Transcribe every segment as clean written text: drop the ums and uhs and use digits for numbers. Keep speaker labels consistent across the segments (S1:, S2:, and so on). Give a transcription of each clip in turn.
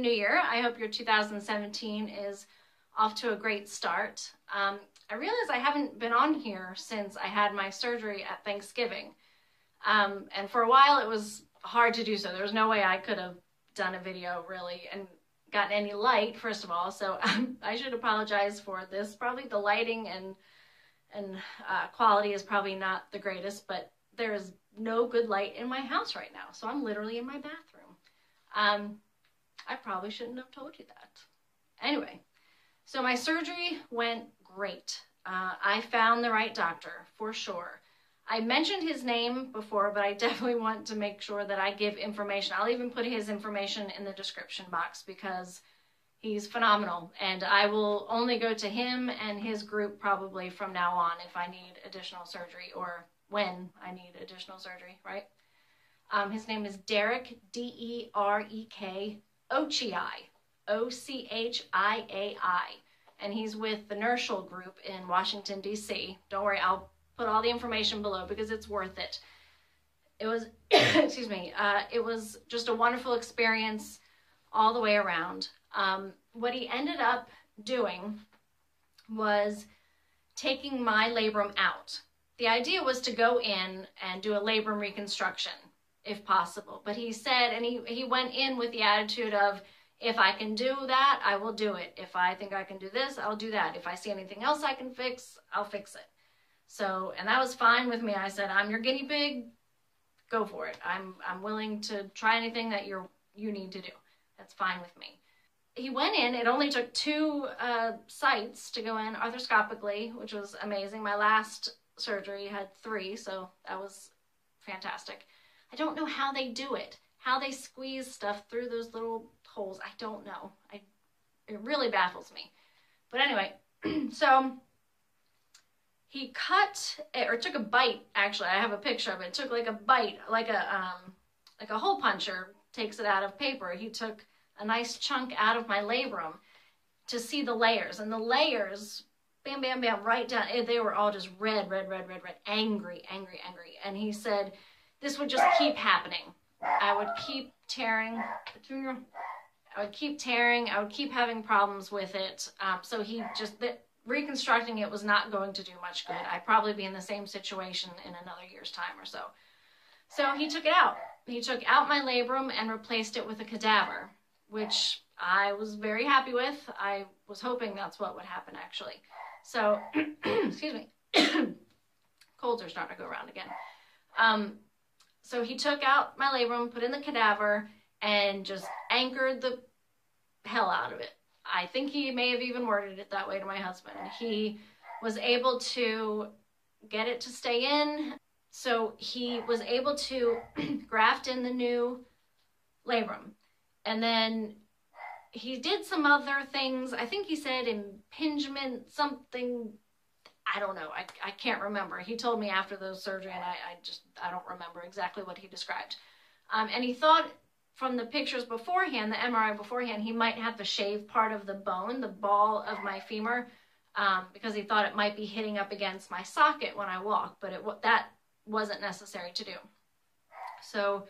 S1: New Year. I hope your 2017 is off to a great start. I realize I haven't been on here since I had my surgery at Thanksgiving. And for a while it was hard to do so. There was no way I could have done a video really and gotten any light, first of all. So I should apologize for this. Probably the lighting and quality is probably not the greatest, but there is no good light in my house right now. So I'm literally in my bathroom. I probably shouldn't have told you that. Anyway, so my surgery went great. I found the right doctor for sure. I mentioned his name before, but I definitely want to make sure that I give information. I'll even put his information in the description box because he's phenomenal. And I will only go to him and his group probably from now on if I need additional surgery or when I need additional surgery, right? His name is Derek, D-E-R-E-K, Ochiai, O-C-H-I-A-I. And he's with the Nerschel group in Washington, D.C. Don't worry, I'll put all the information below because it's worth it. It was, excuse me, it was just a wonderful experience all the way around. What he ended up doing was taking my labrum out. The idea was to go in and do a labrum reconstruction, if possible. But he said, and he went in with the attitude of, if I can do that, I will do it. If I think I can do this, I'll do that. If I see anything else I can fix, I'll fix it. So, and that was fine with me. I said, I'm your guinea pig, go for it. I'm willing to try anything that you need to do. That's fine with me. He went in, it only took 2 sites to go in arthroscopically, which was amazing. My last surgery had 3, so that was fantastic. I don't know how they do it, how they squeeze stuff through those little holes. I don't know. It really baffles me. But anyway, so he cut, or took a bite, actually, I have a picture of it. It took like a bite, like a hole puncher takes it out of paper. He took a nice chunk out of my labrum to see the layers. And the layers, bam, bam, bam, right down, they were all just red, red, red, red, red, angry, angry, angry. And he said, this would just keep happening. I would keep tearing, I would keep having problems with it. So he just, reconstructing it was not going to do much good. I'd probably be in the same situation in another year's time or so. So he took it out. He took out my labrum and replaced it with a cadaver, which I was very happy with. I was hoping that's what would happen, actually. So, excuse me, colds are starting to go around again. So he took out my labrum, put in the cadaver, and just anchored the hell out of it. I think he may have even worded it that way to my husband. He was able to get it to stay in, so he was able to graft in the new labrum. And then he did some other things. I think he said impingement, something, I don't know. I can't remember. He told me after the surgery, and I don't remember exactly what he described. And he thought from the pictures beforehand, the MRI beforehand, he might have to shave part of the bone, the ball of my femur, because he thought it might be hitting up against my socket when I walk, but that wasn't necessary to do. So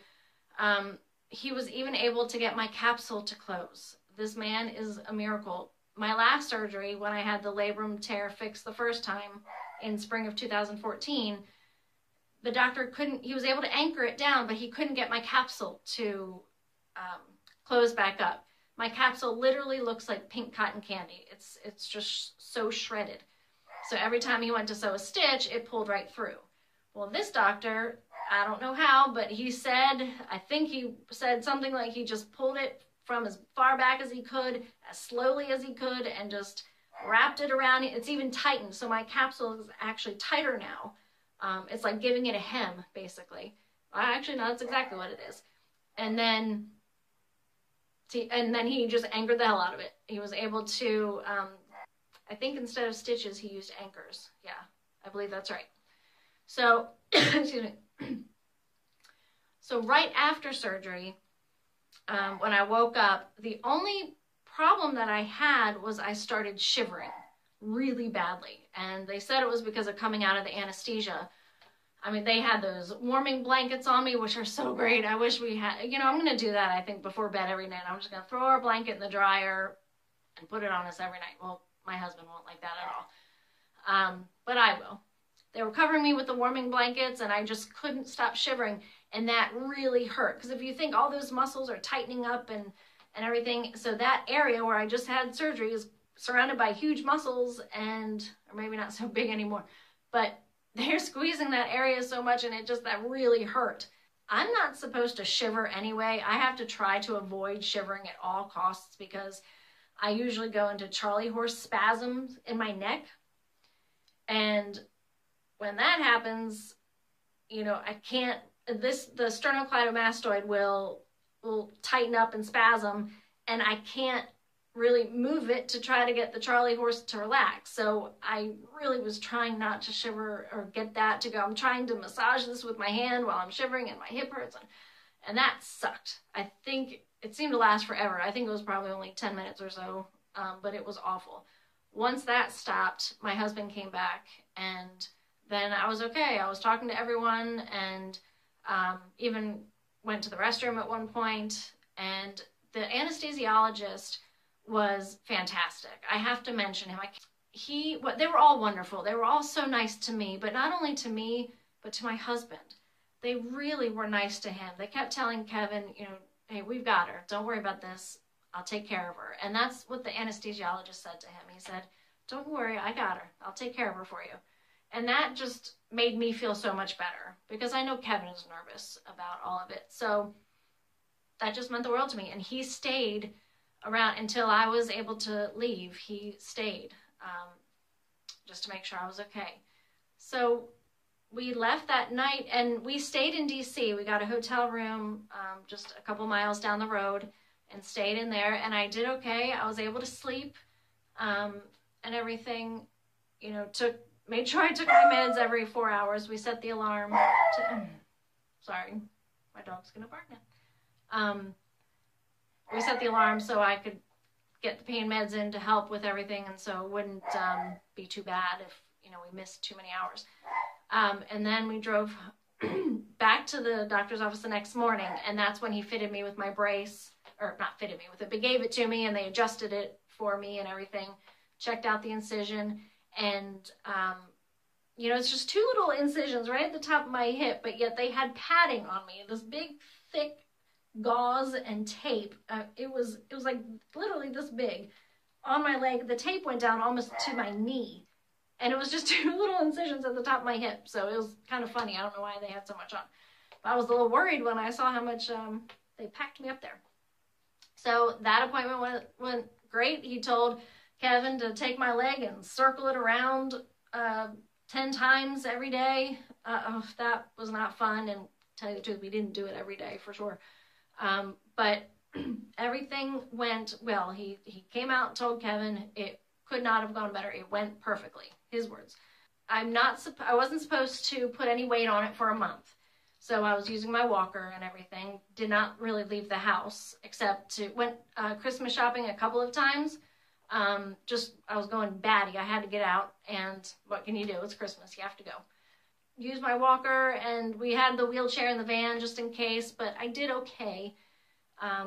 S1: he was even able to get my capsule to close. This man is a miracle. My last surgery, when I had the labrum tear fixed the first time in spring of 2014, the doctor he was able to anchor it down, but he couldn't get my capsule to close back up. My capsule literally looks like pink cotton candy. It's just so shredded. So every time he went to sew a stitch, it pulled right through. Well, this doctor, I don't know how, but he said, I think he said something like he just pulled it from as far back as he could, as slowly as he could, and just wrapped it around. It's even tightened, so my capsule is actually tighter now. It's like giving it a hem, basically. Actually, no, that's exactly what it is. And then he just anchored the hell out of it. He was able to, I think instead of stitches, he used anchors. Yeah, I believe that's right. So, excuse me. So right after surgery, when I woke up, the only problem that I had was I started shivering really badly. And they said it was because of coming out of the anesthesia. I mean, they had those warming blankets on me, which are so great. I wish we had, you know, I'm going to do that, I think, before bed every night. I'm just going to throw our blanket in the dryer and put it on us every night. Well, my husband won't like that at all. But I will. They were covering me with the warming blankets, and I just couldn't stop shivering, and that really hurt. Because if you think all those muscles are tightening up and everything, so that area where I just had surgery is surrounded by huge muscles, and, or maybe not so big anymore, but they're squeezing that area so much, and that really hurt. I'm not supposed to shiver anyway. I have to try to avoid shivering at all costs because I usually go into Charlie horse spasms in my neck. And when that happens, you know, I can't, the sternocleidomastoid will tighten up and spasm, and I can't really move it to try to get the Charlie horse to relax. So I really was trying not to shiver or get that to go. I'm trying to massage this with my hand while I'm shivering and my hip hurts, and that sucked. I think it seemed to last forever. I think it was probably only 10 minutes or so, but it was awful. Once that stopped, my husband came back, and then I was okay. I was talking to everyone, and even went to the restroom at one point, and the anesthesiologist was fantastic. I have to mention him. They were all wonderful. They were all so nice to me, but not only to me, but to my husband. They really were nice to him. They kept telling Kevin, you know, hey, we've got her. Don't worry about this. I'll take care of her. And that's what the anesthesiologist said to him. He said, don't worry, I got her. I'll take care of her for you. And that just made me feel so much better because I know Kevin is nervous about all of it. So that just meant the world to me. And he stayed around until I was able to leave. He stayed just to make sure I was okay. So we left that night, and we stayed in DC. We got a hotel room just a couple miles down the road and stayed in there, and I did okay. I was able to sleep and everything, you know, made sure I took my meds every 4 hours. We set the alarm to, sorry, my dog's gonna bark now. We set the alarm so I could get the pain meds in to help with everything, and so it wouldn't be too bad if, you know, we missed too many hours. And then we drove back to the doctor's office the next morning, and that's when he fitted me with my brace, or not fitted me with it, but gave it to me, and they adjusted it for me and everything, checked out the incision, and, you know, it's just two little incisions right at the top of my hip, but yet they had padding on me, this big, thick gauze and tape. It was like literally this big on my leg. The tape went down almost to my knee, and it was just two little incisions at the top of my hip. So it was kind of funny. I don't know why they had so much on, but I was a little worried when I saw how much they packed me up there. So that appointment went great. He told Kevin to take my leg and circle it around 10 times every day. That was not fun, and to tell you the truth, we didn't do it every day for sure. But everything went well. He came out and told Kevin it could not have gone better. It went perfectly. His words. I wasn't supposed to put any weight on it for a month. So I was using my walker and everything. Did not really leave the house except went Christmas shopping a couple of times. I was going batty. I had to get out, and what can you do? It's Christmas. You have to go. Use my walker, and we had the wheelchair in the van just in case, but I did okay.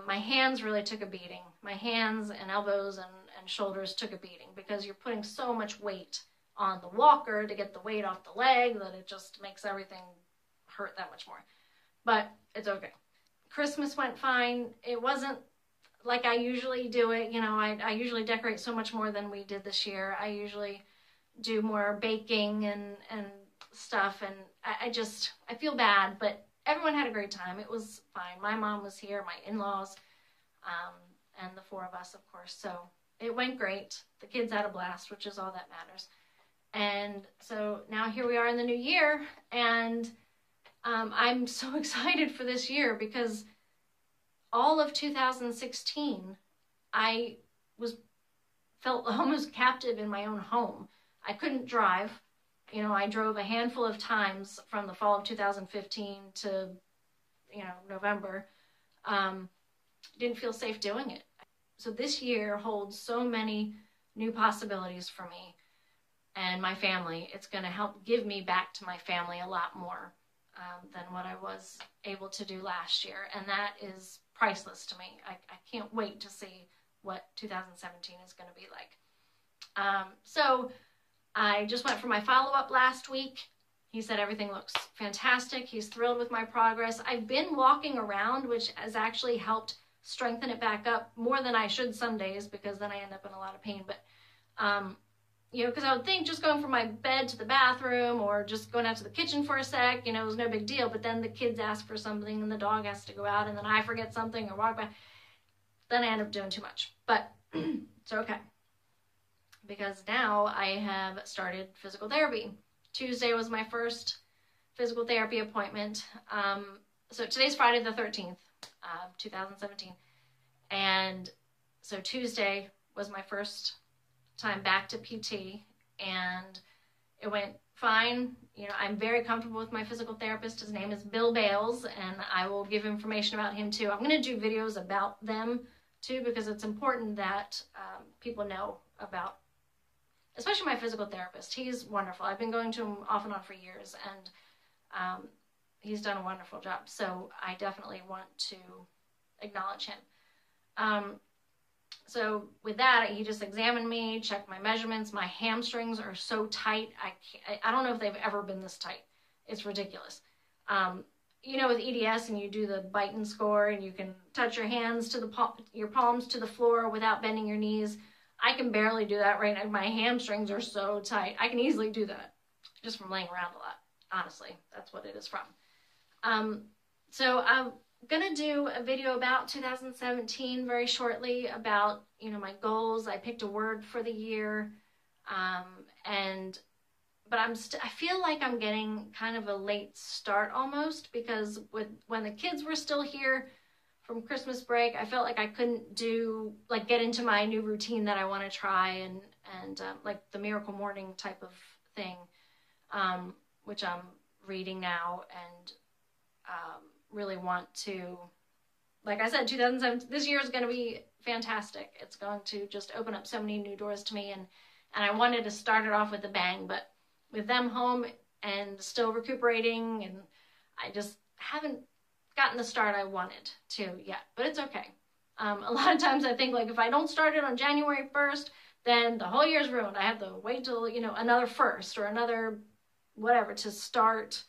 S1: My hands really took a beating. My hands and elbows and shoulders took a beating because you're putting so much weight on the walker to get the weight off the leg that it just makes everything hurt that much more. But it's okay. Christmas went fine. It wasn't like I usually do it. You know, I usually decorate so much more than we did this year. I usually do more baking and stuff, and I feel bad, but everyone had a great time. It was fine. My mom was here, my in-laws, and the four of us, of course, so it went great. The kids had a blast, which is all that matters. And so now here we are in the new year, and I'm so excited for this year because all of 2016, I felt almost captive in my own home. I couldn't drive. You know, I drove a handful of times from the fall of 2015 to, you know, November. Didn't feel safe doing it. So this year holds so many new possibilities for me. and my family. It's going to help give me back to my family a lot more than what I was able to do last year. And that is priceless to me. I can't wait to see what 2017 is going to be like. So I just went for my follow-up last week. He said everything looks fantastic. He's thrilled with my progress. I've been walking around, which has actually helped strengthen it back up more than I should some days, because then I end up in a lot of pain. But, you know, because I would think just going from my bed to the bathroom or just going out to the kitchen for a sec, you know, it was no big deal. But then the kids ask for something and the dog has to go out, and then I forget something or walk by. Then I end up doing too much. But it's okay, because now I have started physical therapy. Tuesday was my first physical therapy appointment. So today's Friday the 13th, 2017. And so Tuesday was my first time back to PT, and it went fine. You know, I'm very comfortable with my physical therapist. His name is Bill Bales, and I will give information about him too. I'm going to do videos about them too, because it's important that people know about, especially my physical therapist. He's wonderful. I've been going to him off and on for years, and he's done a wonderful job. So I definitely want to acknowledge him. So with that, he just examined me, checked my measurements. My hamstrings are so tight. I don't know if they've ever been this tight. It's ridiculous. You know, with EDS, and you do the bite and score, and you can touch your hands to your palms to the floor without bending your knees. I can barely do that right now. My hamstrings are so tight. I can easily do that just from laying around a lot. Honestly, that's what it is from. So I'm going to do a video about 2017 very shortly, about, you know, my goals. I picked a word for the year. But I feel like I'm getting kind of a late start almost, because when the kids were still here from Christmas break, I felt like I couldn't get into my new routine that I want to try, and like the Miracle Morning type of thing, which I'm reading now, and really want to, like I said, 2007, this year is going to be fantastic. It's going to just open up so many new doors to me, and I wanted to start it off with a bang, but with them home and still recuperating, and I just haven't gotten the start I wanted to yet, but it's okay. A lot of times I think, like, if I don't start it on January 1st, then the whole year's ruined. I have to wait till, you know, another first or another whatever to start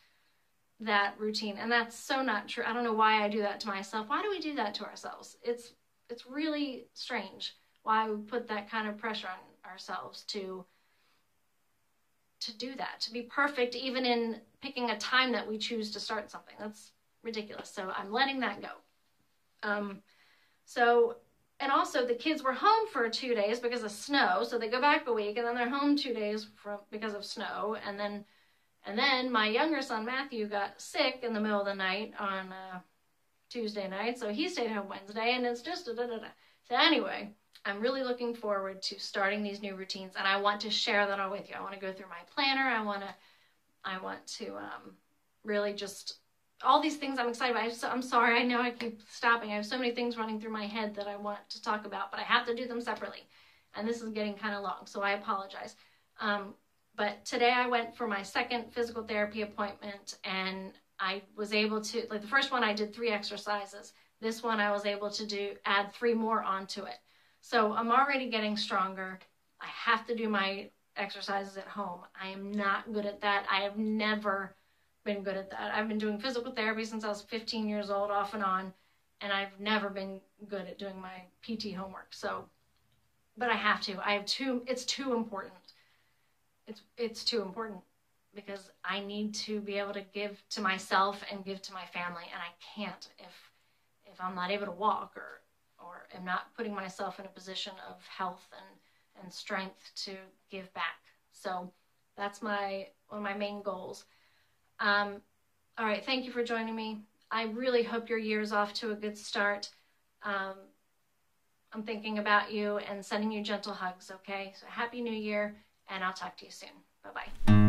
S1: that routine. And that's so not true. I don't know why I do that to myself. Why do we do that to ourselves? It's really strange why we put that kind of pressure on ourselves to do that, to be perfect, even in picking a time that we choose to start something. That's ridiculous. So I'm letting that go. And also the kids were home for 2 days because of snow. So they go back a week, and then they're home 2 days because of snow. And then my younger son, Matthew, got sick in the middle of the night on Tuesday night. So he stayed home Wednesday, and it's just So anyway, I'm really looking forward to starting these new routines, and I want to share that all with you. I want to go through my planner. I want to really just, all these things I'm excited about. I'm sorry, I know I keep stopping. I have so many things running through my head that I want to talk about, but I have to do them separately. And this is getting kind of long, so I apologize. But today I went for my second physical therapy appointment, and I was able to, like the first one I did 3 exercises. This one I was able to add 3 more onto it. So I'm already getting stronger. I have to do my exercises at home. I am not good at that. I have never been good at that. I've been doing physical therapy since I was 15 years old, off and on, and I've never been good at doing my PT homework. So, but I have to. It's too important. It's too important, because I need to be able to give to myself and give to my family, and I can't if I'm not able to walk or am not putting myself in a position of health and strength to give back. So that's one of my main goals. All right, thank you for joining me. I really hope your year's off to a good start. I'm thinking about you and sending you gentle hugs, okay? So Happy New Year, and I'll talk to you soon. Bye-bye.